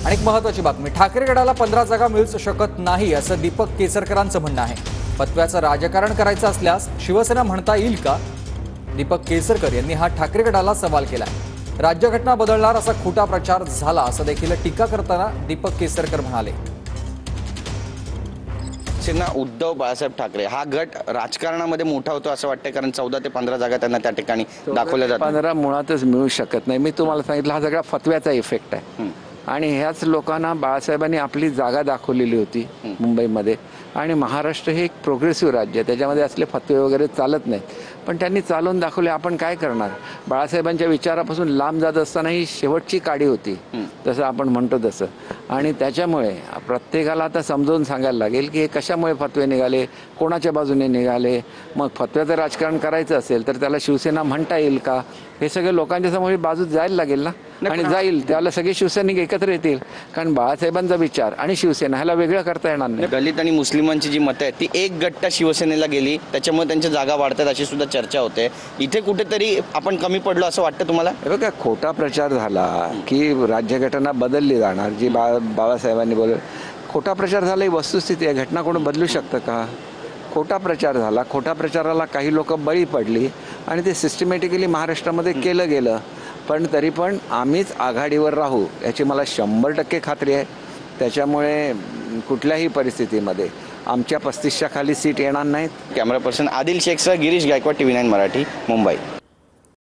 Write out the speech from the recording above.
आणि एक महत्त्वाची बातमी, ठाकरे गटाला 15 जागा मिळूच शकत नाही असं दीपक केसरकरांचं म्हणणं आहे। फतव्याचं राजकारण करायचं असल्यास शिवसेना म्हणता येईल का? दीपक केसरकर यांनी हा ठाकरे गटाला सवाल केलाय। राज्यघटना बदलणार असा खोटा प्रचार झाला असं देखील टीका करताना दीपक केसरकर म्हणाले। शिवसेना उद्धव बाळासाहेब ठाकरे हा गट राजकारणामध्ये मोठा होतो असं वाटतं, कारण 14 ते 15 जागा त्यांना त्या ठिकाणी दाखवल्या जातात। 15 मुळातच मिळू शकत नाही। मी तुम्हाला सांगितलं हा सगळा फतव्याचा इफेक्ट आहे आणि ह्याच लोकांना बाळासाहेबांनी आपली जागा दाखवलेली होती मुंबईमध्ये। आणि महाराष्ट्र हे एक प्रोग्रेसिव्ह राज्य आहे, त्याच्यामध्ये असले फतवे वगैरे चालत नाहीत, पण त्यांनी चालवून दाखवले। आपण काय करणार? बाळासाहेबांच्या विचारापासून लांब जात असताना ही शेवटची काडी होती, जसं आपण म्हणतो तसं। आणि त्याच्यामुळे प्रत्येकाला आता समजावून सांगायला लागेल की हे कशामुळे फतवे निघाले, कोणाच्या बाजूने निघाले। मग फतव्याचं राजकारण करायचं असेल तर त्याला शिवसेना म्हणता येईल का, हे सगळे लोकांच्या समोर बाजू जायला लागेल ना। आणि जाईल त्याला सगळे शिवसैनिक एकत्र येतील, कारण बाळासाहेबांचा विचार आणि शिवसेना ह्याला वेगळं करता येणार नाही। दलित आणि मुस्लिमांची जी मतं आहेत ती एक गट्टा शिवसेनेला गेली, त्याच्यामुळे त्यांच्या जागा वाढतात अशी सुद्धा चर्चा होते। इथे कुठेतरी आपण कमी पडलो असं वाटतं तुम्हाला? हे बघा, खोटा प्रचार झाला की राज्यघटना बदलली जाणार, जी बाळासाहेबांनी खोटा प्रचार झाला ही वस्तुस्थिती आहे। घटना कोणी बदलू शकतं का? खोटा प्रचार झाला, खोटा प्रचाराला काही लोक बळी पडली आणि ते सिस्टमॅटिकली महाराष्ट्रामध्ये केलं गेलं। पण तरी पण आम्हीच आघाडीवर राहू याची मला 100% खात्री आहे। त्याच्यामुळे कुठल्याही परिस्थितीमध्ये आमच्या 35च्या खाली सीट येणार नाहीत। कॅमेरा पर्सन आदिल शेखसह गिरीश गायकवाड, TV9 मराठी, मुंबई।